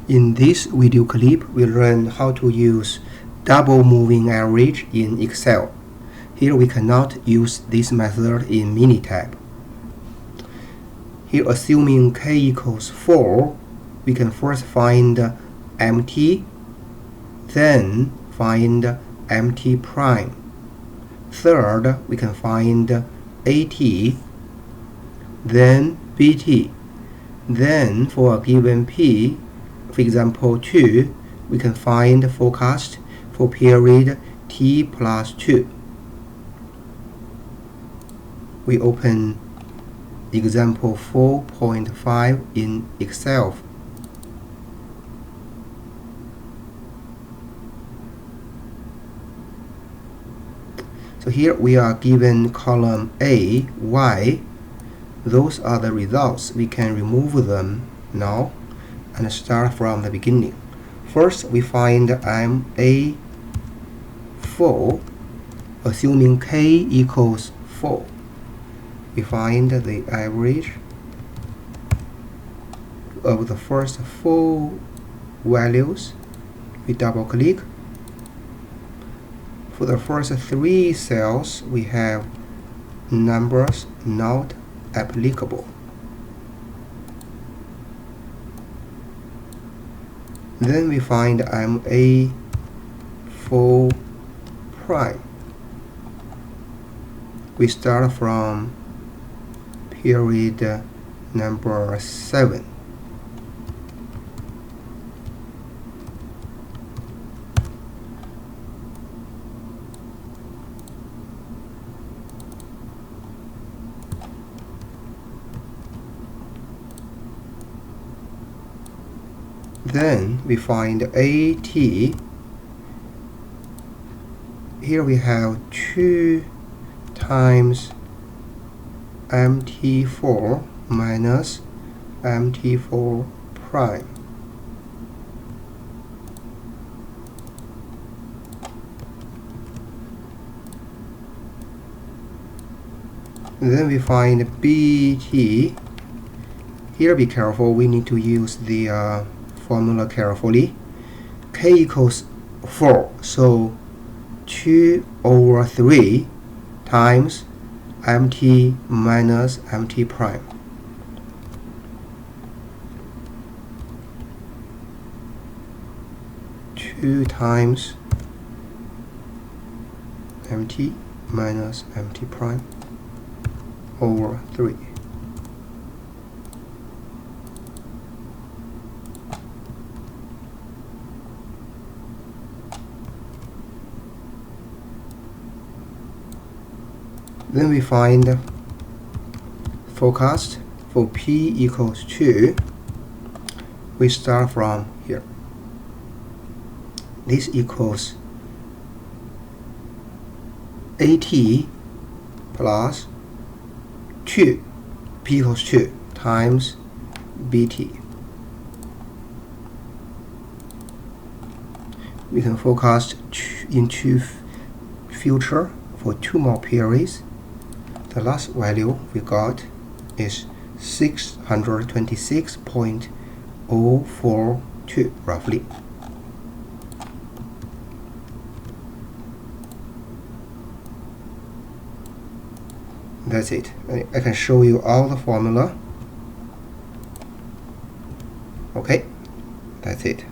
In this video clip, we'll learn how to use double moving average in Excel. Here we cannot use this method in Minitab. Here, assuming k equals 4, we can first find MT, then find MT prime. Third, we can find AT, then BT. Then for a given P, for example 2, we can find forecast for period T plus 2. We open example 4.5 in Excel. So here we are given column A, Y. Those are the results. We can remove them now and start from the beginning. First, we find MA4, assuming k equals 4. We find the average of the first 4 values. We double click. For the first 3 cells, we have numbers not applicable. Then we find MA4 prime. We start from period number 7. Then we find AT. Here we have 2 times MT4 minus MT4 prime. Then we find BT. Here be careful, we need to use the formula carefully. K equals 4, so 2 over 3 times MT minus MT prime. Two times MT minus MT prime over 3. Then we find forecast for P equals 2. We start from here. This equals AT plus 2, P equals 2 times BT. We can forecast into future for 2 more periods. The last value we got is 626.042 roughly. That's it. I can show you all the formula. Okay, that's it.